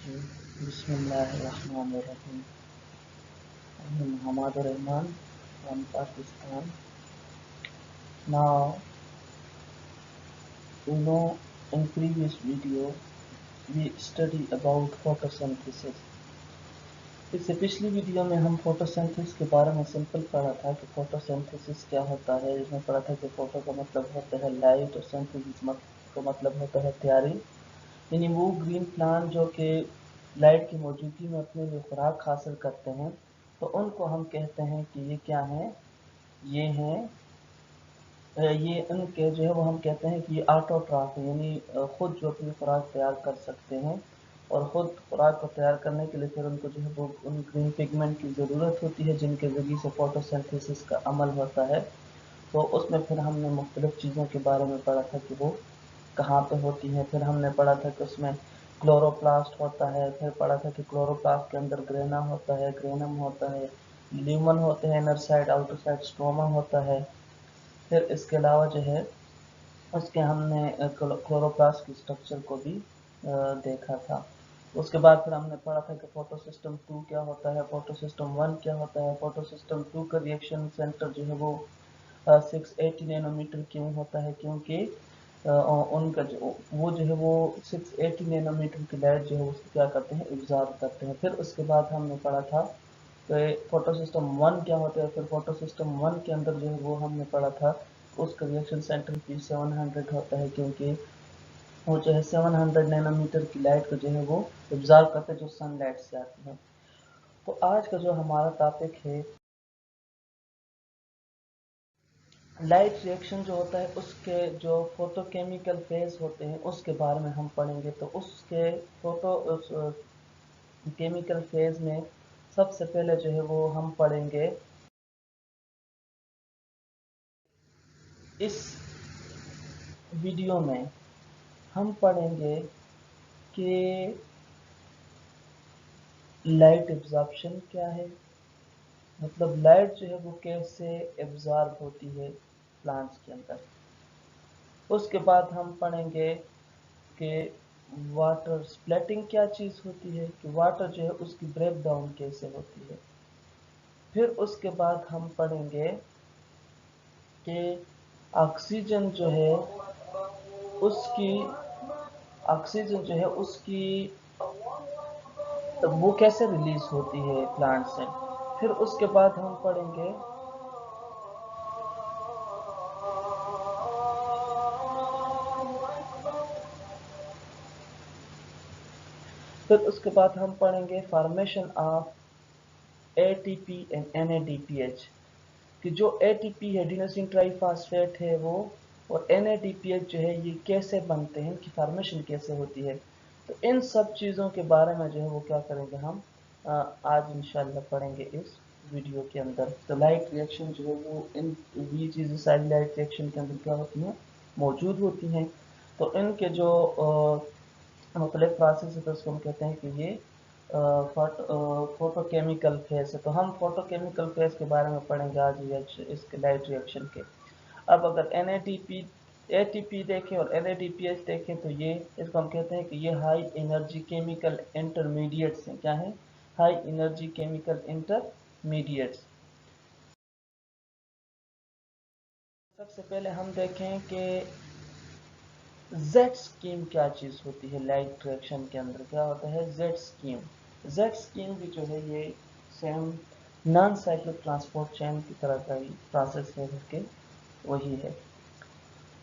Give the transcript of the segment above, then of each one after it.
Bismillahirrahmanirrahim. Bismillahirrahmanirrahim. I'm Muhammad Rahman from Pakistan. Now, in previous video, we study about photosynthesis. इससे पिछली video में हम photosynthesis के बारे में सिंपल पढ़ा था कि फोटोसिंथेसिस क्या होता है। इसमें पढ़ा था कि फोटो का मतलब होता है लाइट और सिंथेसिस का मतलब होता है तैयारी, यानी वो ग्रीन प्लांट जो कि लाइट की मौजूदगी में अपने लिए खुराक हासिल करते हैं, तो उनको हम कहते हैं कि ये क्या हैं, ये हैं ये उनके जो है वो हम कहते हैं कि ये ऑटोट्रॉफ है, यानी खुद जो अपनी खुराक तैयार कर सकते हैं। और ख़ुद खुराक को तैयार करने के लिए फिर उनको जो है वो उन ग्रीन पिगमेंट की ज़रूरत होती है जिनके ज़रिए से फोटोसिंथेसिस का अमल होता है। तो उसमें फिर हमने मुख्तलिफ़ चीज़ों के बारे में पढ़ा था कि वो कहाँ पे होती हैं। फिर हमने पढ़ा था कि उसमें क्लोरोप्लास्ट होता है, फिर पढ़ा था कि क्लोरोप्लास्ट के अंदर ग्रेना होता है, ग्रेनम होता है, ल्यूमन होते हैं, inner side outer side stroma होता है। फिर इसके अलावा जो है उसके हमने क्लोरोप्लास्ट की स्ट्रक्चर को भी देखा था। उसके बाद फिर हमने पढ़ा था कि फोटोसिस्टम 2 क्या होता है, फोटोसिस्टम 1 क्या होता है, फोटोसिस्टम 2 का रिएक्शन सेंटर जो है वो 680 नैनोमीटर क्यों होता है, क्योंकि उनका जो है वो 680 नैनोमीटर की लाइट जो है उसको क्या करते हैं, एब्जॉर्ब करते हैं। फिर उसके बाद हमने पढ़ा था कि फोटोसिस्टम 1 क्या होता है। फिर फोटोसिस्टम 1 के अंदर जो है वो हमने पढ़ा था उसका रिएक्शन सेंटर भी 700 होता है, क्योंकि वो जो है 700 नैनोमीटर की लाइट को जो है वो एब्जॉर्ब करते हैं जो सनलाइट से आती है। तो आज का जो हमारा टॉपिक है लाइट रिएक्शन जो होता है, उसके जो फोटोकेमिकल फेज होते हैं उसके बारे में हम पढ़ेंगे। तो उसके फोटो केमिकल फेज में सबसे पहले जो है वो हम पढ़ेंगे, इस वीडियो में हम पढ़ेंगे कि लाइट एब्जॉर्प्शन क्या है, मतलब लाइट जो है वो कैसे एब्जॉर्ब होती है प्लांट्स के अंदर। उसके बाद हम पढ़ेंगे कि वाटर स्प्लिटिंग क्या चीज़ होती है, कि वाटर जो है उसकी ब्रेक डाउन कैसे होती है। फिर उसके बाद हम पढ़ेंगे कि ऑक्सीजन जो है उसकी ऑक्सीजन जो है उसकी वो कैसे रिलीज होती है प्लांट से। फिर उसके बाद हम पढ़ेंगे formation of ATP and NADPH, कि जो ATP है एडिनोसिन ट्राइफॉस्फेट है वो, और NADPH जो है ये कैसे बनते हैं, इनकी फॉर्मेशन कैसे होती है। तो इन सब चीज़ों के बारे में जो है वो क्या करेंगे हम आज इंशाल्लाह पढ़ेंगे इस वीडियो के अंदर। तो लाइट रिएक्शन जो है वो इन ये चीज़ें सारी लाइट रिएक्शन के अंदर क्या होती हैं, मौजूद होती हैं। तो इनके जो मुख्तलिफ प्रोसेस है तो उसको हम कहते हैं कि ये फोटोकेमिकल फेस है। तो हम फोटोकेमिकल फेस के बारे में पढ़ेंगे आज रिएक्शन इसके लाइट रिएक्शन के। अब अगर ATP देखें और NADPH देखें तो ये इसको हम कहते हैं कि ये हाई एनर्जी केमिकल इंटरमीडिएट्स हैं। क्या है? High energy chemical intermediates. सबसे पहले हम देखें कि जेड स्कीम क्या चीज़ होती है। लाइट रिएक्शन के अंदर क्या होता है, जेड स्कीम। जेड स्कीम भी जो है ये same non cyclic transport chain की तरह का ही प्रोसेस है, करके वही है।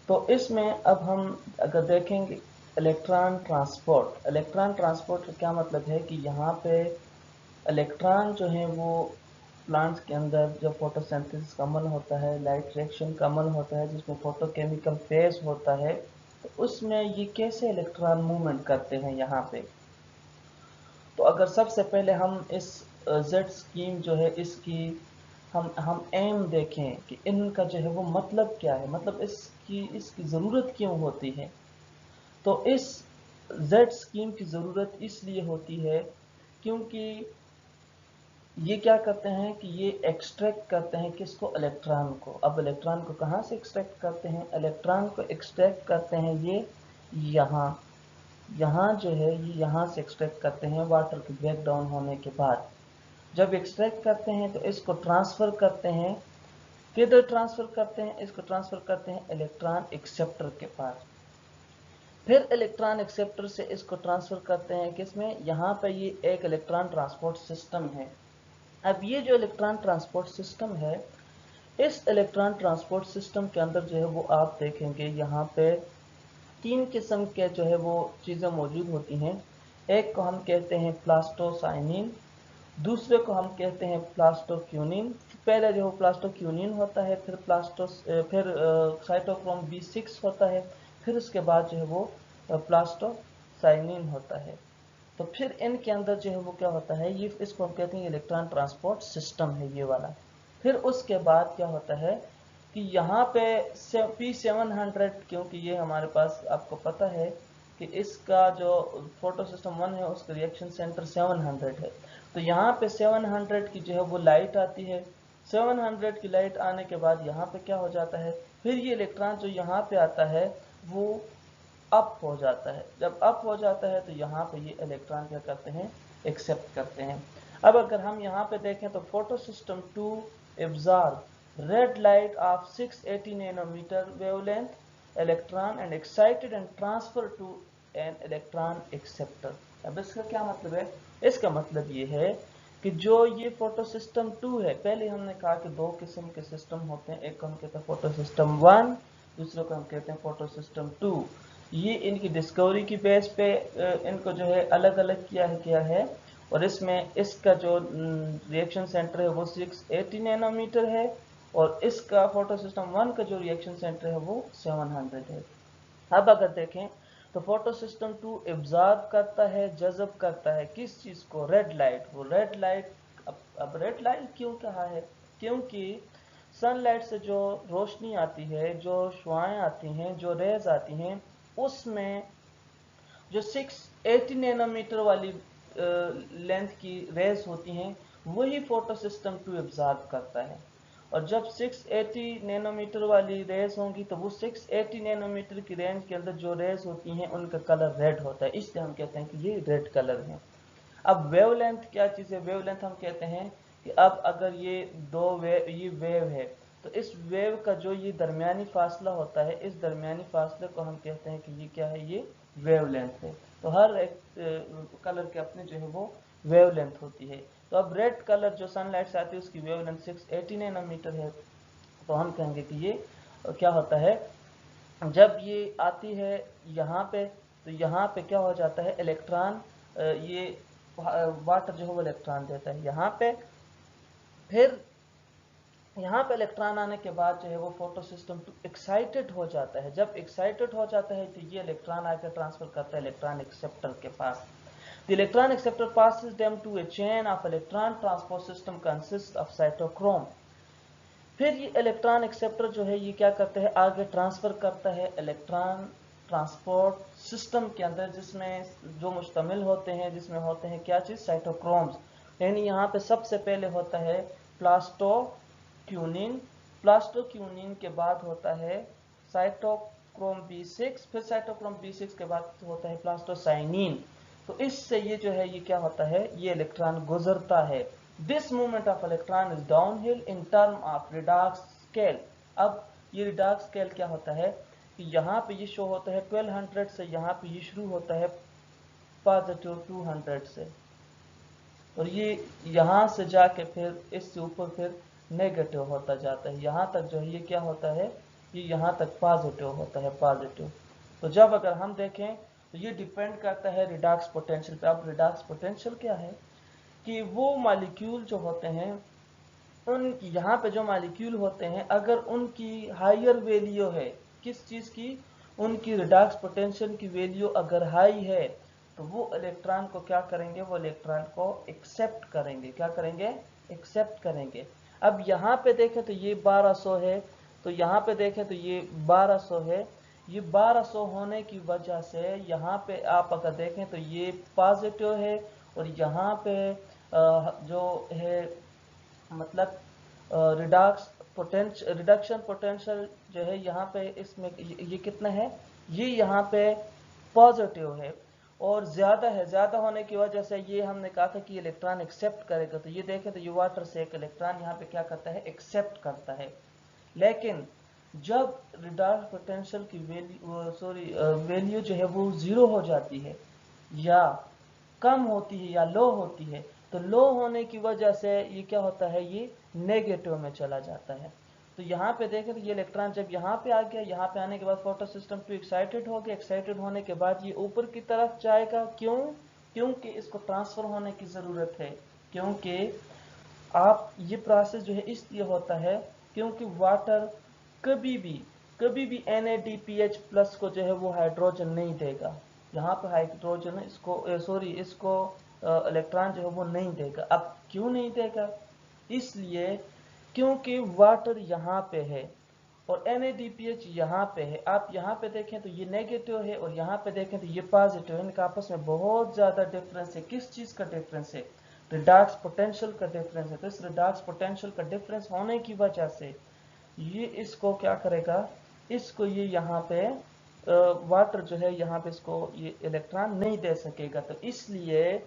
तो इसमें अब हम अगर देखेंगे इलेक्ट्रॉन ट्रांसपोर्ट का क्या मतलब है कि यहाँ पे इलेक्ट्रॉन जो है वो प्लांट्स के अंदर जब फोटोसिंथेसिस का अमल होता है, लाइट रिएक्शन का अमल होता है जिसमें फोटोकेमिकल फेज होता है, तो उसमें ये कैसे इलेक्ट्रॉन मूवमेंट करते हैं यहाँ पे। तो अगर सबसे पहले हम इस जेड स्कीम जो है इसकी हम एम देखें कि इनका जो है वो मतलब क्या है, मतलब इसकी ज़रूरत क्यों होती है। तो इस जेड स्कीम की ज़रूरत इसलिए होती है क्योंकि ये क्या करते हैं कि ये एक्सट्रैक्ट करते हैं किसको, इलेक्ट्रॉन को। अब इलेक्ट्रॉन को कहाँ से एक्सट्रैक्ट करते हैं, इलेक्ट्रॉन को एक्सट्रैक्ट करते हैं ये यहाँ यहाँ जो है ये यहाँ से एक्सट्रैक्ट करते हैं वाटर के ब्रेक डाउन होने के बाद। जब एक्सट्रैक्ट करते हैं तो इसको ट्रांसफ़र करते हैं, किधर ट्रांसफ़र करते हैं, इसको ट्रांसफ़र करते हैं इलेक्ट्रॉन एक्सेप्टर के पास। फिर इलेक्ट्रॉन एक्सेप्टर से इसको ट्रांसफ़र करते हैं किसमें, यहाँ पे ये एक इलेक्ट्रॉन ट्रांसपोर्ट सिस्टम है। अब ये जो इलेक्ट्रॉन ट्रांसपोर्ट सिस्टम है, इस इलेक्ट्रॉन ट्रांसपोर्ट सिस्टम के अंदर जो है वो आप देखेंगे यहाँ पे 3 किस्म के जो है वो चीज़ें मौजूद होती हैं। एक को हम कहते हैं प्लास्टोसाइनिन, दूसरे को हम कहते हैं प्लास्टोक्यूनिन। पहले जो प्लास्टोक्यूनिन होता है, फिर साइटोक्रोम B6 होता है, फिर उसके बाद जो है वो प्लास्टोसाइनिन होता है। तो फिर इनके अंदर जो है वो क्या होता है, ये इसको हम कहते हैं इलेक्ट्रॉन ट्रांसपोर्ट सिस्टम है ये वाला। फिर उसके बाद क्या होता है कि यहाँ पे P700, क्योंकि ये हमारे पास आपको पता है कि इसका जो फोटो सिस्टम 1 है उसका रिएक्शन सेंटर 700 है। तो यहाँ पे 700 की जो है वो लाइट आती है। 700 की लाइट आने के बाद यहाँ पे क्या हो जाता है, फिर ये इलेक्ट्रॉन जो यहाँ पे आता है वो अप हो जाता है। जब अप हो जाता है तो यहाँ पे ये इलेक्ट्रॉन क्या करते हैं, एक्सेप्ट करते हैं। अब अगर हम यहाँ पे देखें तो photo system 2 absorb red light of 680 nanometre wavelength electron and excited and transfer to an electron acceptor. अब इसका क्या मतलब है, इसका मतलब ये है कि जो ये फोटो सिस्टम 2 है, पहले हमने कहा कि 2 किस्म के सिस्टम होते हैं, एक को हम कहते हैं फोटो सिस्टम 1, दूसरे को हम कहते हैं फोटो सिस्टम 2। ये इनकी डिस्कवरी की बेस पे इनको जो है अलग अलग किया है। और इसमें इसका जो रिएक्शन सेंटर है वो 680 नैनोमीटर है, और इसका फोटो सिस्टम 1 का जो रिएक्शन सेंटर है वो 700 है। अब अगर देखें तो फोटो सिस्टम 2 एब्जॉर्ब करता है, जज़ब करता है किस चीज़ को, रेड लाइट। वो रेड लाइट, अब रेड लाइट क्यों कहा है, क्योंकि सनलाइट से जो रोशनी आती है, जो शुआएं आती हैं, जो रेज आती हैं, उसमें जो 680 नैनोमीटर वाली लेंथ की रेज होती हैं वही फोटो सिस्टम 2 एब्जॉर्ब करता है। और जब 680 नैनोमीटर वाली रेज होंगी तो वो 680 नैनोमीटर की रेंज के अंदर जो रेज होती हैं उनका कलर रेड होता है, इसलिए हम कहते हैं कि ये रेड कलर है। अब वेवलेंथ क्या चीज़ है, वेवलेंथ हम कहते हैं कि अब अगर ये ये वेव है तो इस वेव का जो ये दरमियानी फासला होता है, इस दरमियानी फासले को हम कहते हैं कि ये क्या है, ये वेवलेंथ है। तो हर एक कलर के अपने जो है वो वेवलेंथ होती है। तो अब रेड कलर जो सनलाइट से आती है उसकी वेवलेंथ 680 नैनोमीटर है। तो हम कहेंगे कि ये क्या होता है, जब ये आती है यहाँ पे तो यहाँ पे क्या हो जाता है, इलेक्ट्रॉन ये वाटर जो है वो इलेक्ट्रॉन देता है यहाँ पे। फिर यहाँ पे इलेक्ट्रॉन आने के बाद जो है वो फोटो सिस्टम एक्साइटेड हो जाता है। जब एक्साइटेड हो जाता है तो ये इलेक्ट्रॉन आकर ट्रांसफर करता है इलेक्ट्रॉन एक्सेप्टर के पास। The electron acceptor passes them to a chain of electron transport system consists of cytochrome। फिर ये इलेक्ट्रॉन एक्सेप्टर जो है ये क्या करता है, आगे ट्रांसफर करता है इलेक्ट्रॉन ट्रांसपोर्ट सिस्टम के अंदर, जिसमें जो मुश्तमिल होते हैं, जिसमें होते हैं क्या चीज़, साइटोक्रोम्स। यानी यहाँ पे सबसे पहले होता है प्लास्टोक्यूनिन, प्लास्टोक्यूनिन के बाद होता है साइटोक्रोम B6, फिर साइटोक्रोम B6 के बाद होता है प्लास्टोसाइनिन। तो इससे ये जो है ये क्या होता है, ये इलेक्ट्रॉन गुजरता है। This movement of electron is downhill in term of redox scale. अब ये रिडॉक्स स्केल क्या होता है कि यहाँ पे ये शो होता है 1200 से, यहाँ पे ये शुरू होता है पॉजिटिव 200 से, और ये यहाँ से जाके फिर इससे ऊपर फिर नेगेटिव होता जाता है। यहाँ तक जो है ये क्या होता है, ये यहाँ तक पॉजिटिव होता है, पॉजिटिव। तो जब अगर हम देखें तो ये डिपेंड करता है रिडॉक्स पोटेंशियल पे। अब रिडॉक्स पोटेंशियल क्या है कि वो मॉलिक्यूल जो होते हैं, उन यहाँ पे जो मॉलिक्यूल होते हैं, अगर उनकी हायर वैल्यू है किस चीज़ की, उनकी रिडॉक्स पोटेंशियल की वैल्यू अगर हाई है तो वो इलेक्ट्रॉन को क्या करेंगे, वो इलेक्ट्रॉन को एक्सेप्ट करेंगे। क्या करेंगे, एक्सेप्ट करेंगे। अब यहाँ पे देखें तो ये 1200 है, तो यहाँ पे देखें तो ये 1200 है। ये 1200 होने की वजह से यहाँ पे आप अगर देखें तो ये पॉजिटिव है, और यहाँ पे जो है मतलब रिडक्शन पोटेंशियल जो है यहाँ पे इसमें ये कितना है, ये यहाँ पे पॉजिटिव है। और ज्यादा है, ज्यादा होने की वजह से ये हमने कहा था कि इलेक्ट्रॉन एक्सेप्ट करेगा। तो ये देखें तो ये वाटर से एक इलेक्ट्रॉन यहाँ पे क्या करता है, एक्सेप्ट करता है। लेकिन जब रिडार्स पोटेंशियल की वैल्यू जो है वो जीरो हो जाती है या कम होती है या लो होती है, तो लो होने की वजह से ये क्या होता है, ये नेगेटिव में चला जाता है। तो यहाँ पे देखें तो ये इलेक्ट्रॉन जब यहाँ पे आ गया, यहाँ पे आने के बाद फोटो सिस्टम 2 एक्साइटेड हो गया। एक्साइटेड होने के बाद ये ऊपर की तरफ जाएगा। क्यों? क्योंकि इसको ट्रांसफर होने की जरूरत है। क्योंकि आप ये प्रोसेस जो है इसलिए होता है क्योंकि वाटर कभी भी NaDPH प्लस को जो है वो हाइड्रोजन नहीं देगा। यहाँ पे हाइड्रोजन इसको इलेक्ट्रॉन जो है वो नहीं देगा। अब क्यों नहीं देगा? इसलिए क्योंकि वाटर यहाँ पे है और NaDPH यहाँ पे है। आप यहाँ पे देखें तो ये नेगेटिव है और यहाँ पे देखें तो ये पॉजिटिव है। इनका आपस में बहुत ज्यादा डिफरेंस है। किस चीज का डिफरेंस है? रिडाक्स पोटेंशियल का डिफरेंस है। तो इस रिडाक्स पोटेंशियल का डिफरेंस होने की वजह से ये इसको क्या करेगा, इसको ये यहाँ पे वाटर जो है यहाँ पे इसको ये इलेक्ट्रॉन नहीं दे सकेगा। तो इसलिए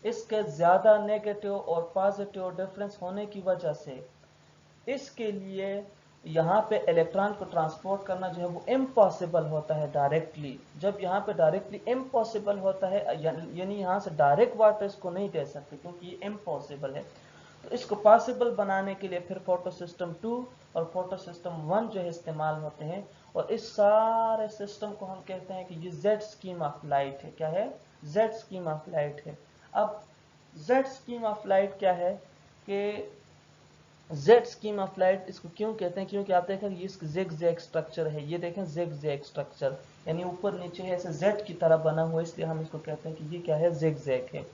इसके ज्यादा नेगेटिव और पॉजिटिव डिफरेंस होने की वजह से इसके लिए यहाँ पे इलेक्ट्रॉन को ट्रांसपोर्ट करना जो है वो इम्पॉसिबल होता है डायरेक्टली। जब यहाँ पे डायरेक्टली इम्पॉसिबल होता है, यानी यहाँ से डायरेक्ट वाटर इसको नहीं दे सकते क्योंकि ये इम्पॉसिबल है। तो इसको पॉसिबल बनाने के लिए फिर फोटो सिस्टम 2 और फोटो सिस्टम 1 जो है इस्तेमाल होते हैं। और इस सारे सिस्टम को हम कहते हैं कि ये जेड स्कीम ऑफ लाइट है। क्या है? जेड स्कीम ऑफ लाइट है। अब जेड स्कीम ऑफ लाइट क्या है कि जेड स्कीम ऑफ लाइट इसको क्यों कहते हैं? क्योंकि आप देखें ये इसका जेग जैग स्ट्रक्चर है। ये देखें जेग जैग स्ट्रक्चर, यानी ऊपर नीचे है ऐसे जेड की तरह बना हुआ, इसलिए हम इसको कहते हैं कि ये क्या है, जेग जैग है।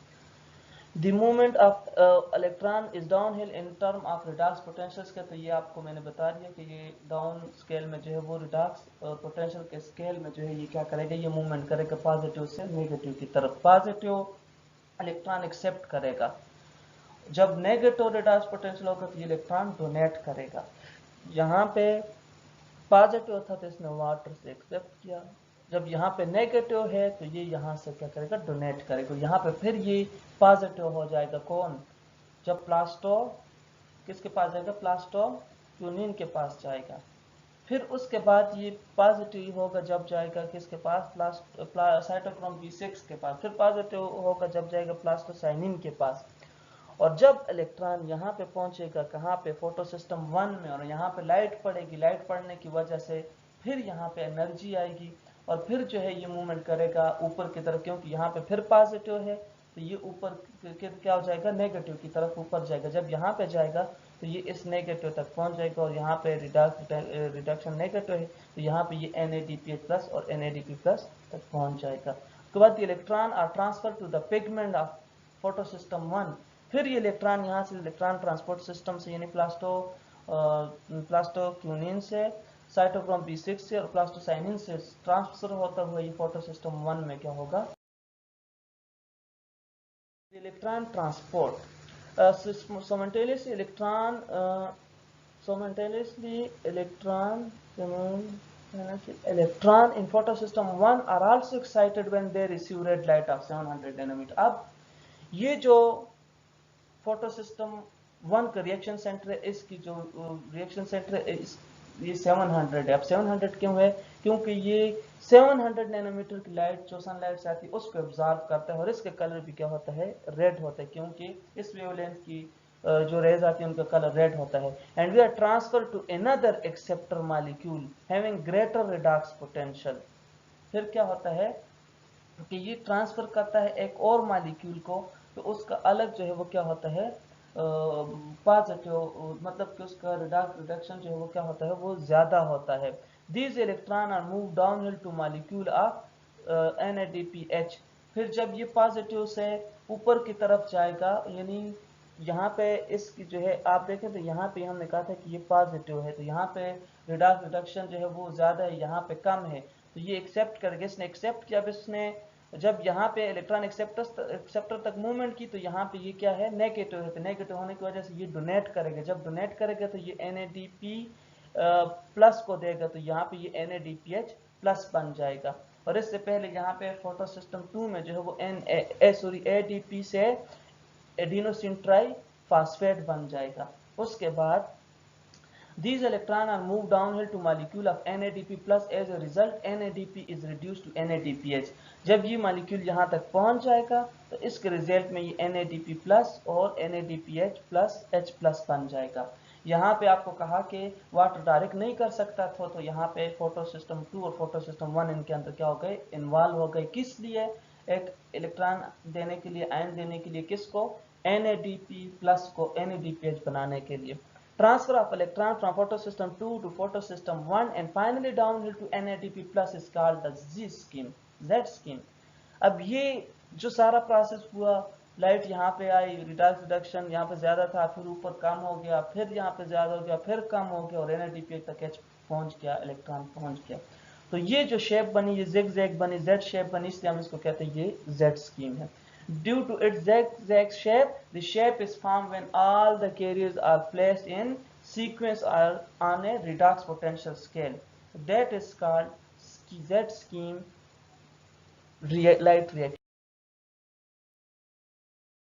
The movement of electron is downhill in term of redox potential का। तो ये आपको मैंने बता दिया कि ये डाउन स्केल में जो है वो रिडाक्स पोटेंशियल के स्केल में जो है ये क्या करेगा, ये मूवमेंट करेगा पॉजिटिव से नेगेटिव की तरफ। पॉजिटिव इलेक्ट्रॉन एक्सेप्ट करेगा। जब नेगेटिव रिडाक्स पोटेंशियल होगा तो ये इलेक्ट्रॉन डोनेट करेगा। यहाँ पे पॉजिटिव था तो इसने वाटर से एक्सेप्ट किया। जब यहाँ पे नेगेटिव है तो ये यहाँ से क्या करेगा, डोनेट करेगा। यहाँ पे फिर ये पॉजिटिव हो जाएगा। कौन? जब प्लास्टो किसके पास जाएगा, प्लास्टो क्यूनिन के पास जाएगा। फिर उसके बाद ये पॉजिटिव होगा जब जाएगा किसके पास, साइटोक्रोम B6 के पास। फिर पॉजिटिव होगा जब जाएगा प्लास्टोसाइनिन के पास। और जब इलेक्ट्रॉन यहाँ पे पहुंचेगा, कहाँ पे, फोटो सिस्टम 1 में, और यहाँ पे लाइट पड़ेगी। लाइट पड़ने की वजह से फिर यहाँ पे एनर्जी आएगी और फिर जो है ये मूवमेंट करेगा ऊपर की तरफ। क्योंकि यहाँ पे फिर पॉजिटिव है तो ये ऊपर क्या हो जाएगा, नेगेटिव की तरफ ऊपर जाएगा। जब यहाँ पे जाएगा तो ये इस नेगेटिव तक पहुंच जाएगा और यहाँ पे रिडक्शन नेगेटिव है तो यहाँ पे ये NaDPH प्लस और NaDP प्लस तक पहुंच जाएगा। उसके बाद electron are transfer to the pigment of photo system 1। फिर ये इलेक्ट्रॉन यहाँ से इलेक्ट्रॉन ट्रांसपोर्ट सिस्टम से यानी प्लास्टोक्यूनिन से, साइटोक्रोम B6 से और प्लास्टोसाइनिन से ट्रांसफर होता हुआ ये फोटो सिस्टम 1 में क्या होगा, electron transport simultaneously electron in photosystem 1 are also excited when they receive red light of 700 nanometer। अब ये जो फोटो सिस्टम 1 का रिएक्शन सेंटर है, इसकी जो रिएक्शन सेंटर है ये 700 है। अब 700 क्यों है? क्योंकि ये 700 नैनोमीटर की लाइट जो सनलाइट से आती है उसको ऑब्जर्व करता है और इसका कलर भी क्या होता है, रेड होता है। क्योंकि इस वेवलेंथ की जो रेज आती है उनका कलर रेड होता है। And we are transfer to another acceptor molecule having greater redox potential. फिर क्या होता है कि ये ट्रांसफर करता है एक और मॉलिक्यूल को, तो उसका अलग जो है वो क्या होता है, पॉजिटिव, मतलब कि उसका रिडक्शन जो है वो क्या होता है, वो ज्यादा होता है। These electron are move down hill to molecule of NaDPH। फिर जब ये पॉजिटिव से ऊपर की तरफ जाएगा, यानी यहाँ पे इसकी जो है आप देखें तो यहाँ पे हमने कहा था कि ये पॉजिटिव है तो यहाँ पे रिडक्शन जो है वो ज्यादा है, यहाँ पे कम है। तो ये एक्सेप्ट करेगा। इसने एक्सेप्ट किया। इसने जब यहाँ पे इलेक्ट्रॉन एक्सेप्टर तक मूवमेंट की तो यहाँ पे ये क्या है, नेगेटिव है। तो नेगेटिव होने की वजह से ये डोनेट करेगा। जब डोनेट करेगा तो ये NaDP प्लस को देगा तो यहाँ पे ये NaDPH प्लस बन जाएगा। और इससे पहले यहाँ पे फोटो सिस्टम 2 में जो है वो ADP से एडिनोसिन ट्राई फास्फेट बन जाएगा। उसके बाद these electrons are moved downhill to molecule of NADP plus. As a result, NADP is reduced to NADPH. जब ये मॉलिक्यूल यहाँ तक पहुँच जाएगा तो इसके रिजल्ट में ये NADP प्लस और NADPH प्लस H प्लस बन जाएगा। यहाँ पे आपको कहा कि वाटर डायरेक्ट नहीं कर सकता था, तो यहाँ पे फोटो सिस्टम 2 और फोटो सिस्टम 1 इनके अंदर क्या हो गए, इन्वॉल्व हो गए। किस लिए? एक इलेक्ट्रॉन देने के लिए, आयन देने के लिए, किसको? NADP प्लस को NADPH बनाने के लिए। Transfer of electron from photosystem 2 to photosystem 1 and finally downhill to NADP plus is called the Z scheme. अब ये जो सारा प्रोसेस हुआ, लाइट यहाँ पे आई, रिडक्स रिडक्शन यहाँ पे ज्यादा था, फिर ऊपर कम हो गया, फिर यहाँ पे ज्यादा हो गया, फिर कम हो गया और NADP तक H पहुंच गया, इलेक्ट्रॉन पहुंच गया। तो ये जो शेप बनी, ये zigzag बनी, Z शेप बनी, इसलिए हम इसको कहते हैं ये Z स्कीम है। Due to its zigzag shape, the shape is formed when all the carriers are placed in sequence or on a redox potential scale. That is called Z scheme light reaction.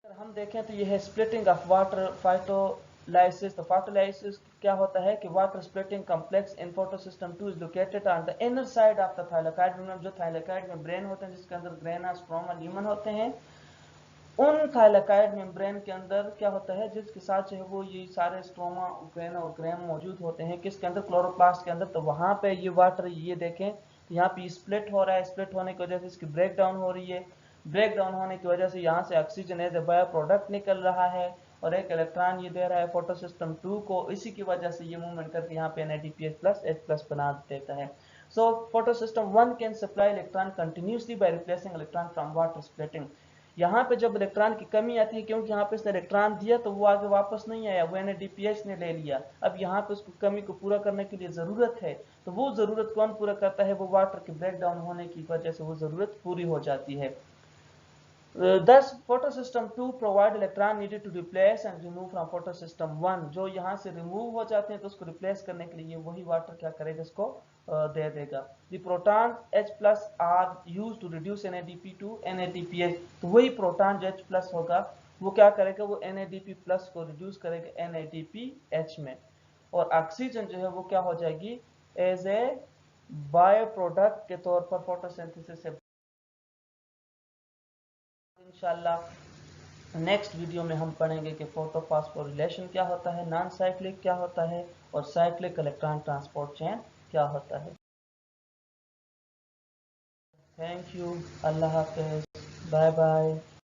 अगर हम देखें तो यह है splitting of water फाइटोलाइसिस। तो फाइटोलाइसिस क्या होता है कि water splitting complex in photosystem 2 is located on the inner side of the thylakoid membrane. जो थाइलाकाइड मेम्ब्रेन होते हैं जिसके अंदर ग्रेना, स्ट्रोमा, ल्यूमन होते हैं, उन थाइलाकाइड मेम्ब्रेन के अंदर क्या होता है, जिसके साथ जो है वो ये सारे स्ट्रोमा, ग्रेना और ग्रेम मौजूद होते हैं, किसके अंदर? क्लोरोप्लास्ट के अंदर। तो वहां पे ये वाटर, ये देखें तो यहाँ पे स्प्लिट हो रहा है, स्प्लिट होने की वजह से इसकी ब्रेक डाउन हो रही है, ब्रेक डाउन होने की वजह से यहाँ से oxygen as a bio product निकल रहा है और एक इलेक्ट्रॉन ये दे रहा है फोटोसिस्टम 2 को। इसी की वजह से ये मूवमेंट करके यहाँ पे NADPH प्लस H प्लस बना देता है। So photosystem 1 can supply electron continuously by replacing electron from water splitting. यहाँ पे जब इलेक्ट्रॉन की कमी आती है, क्योंकि यहाँ पे इसने इलेक्ट्रॉन दिया तो वो आगे वापस नहीं आया, वो NADPH ने ले लिया। अब यहाँ पे उसको कमी को पूरा करने के लिए जरूरत है, तो वो जरूरत कौन पूरा करता है? वो वाटर के ब्रेक डाउन होने की वजह से वो जरूरत पूरी हो जाती है। Thus photosystem 2 provide electron needed to replace and remove from photosystem 1. जो यहाँ से रिमूव हो जाते हैं तो उसको रिप्लेस करने के लिए वही वाटर क्या करेगा, इसको दे देगा। The proton H plus are used to reduce NADP to NADPH. तो वही प्रोटॉन जो H plus होगा वो क्या करेगा, वो NADP plus को रिड्यूस करेगा NADPH में, और ऑक्सीजन जो है वो क्या हो जाएगी, एज ए बायो प्रोडक्ट के तौर पर फोटोसिंथेसिस से। इंशाल्लाह नेक्स्ट वीडियो में हम पढ़ेंगे कि फोटोफॉस्फोरिलेशन क्या होता है, नॉन साइक्लिक क्या होता है और साइक्लिक इलेक्ट्रॉन ट्रांसपोर्ट चेन क्या होता है। थैंक यू, अल्लाह हाफिज, बाय बाय।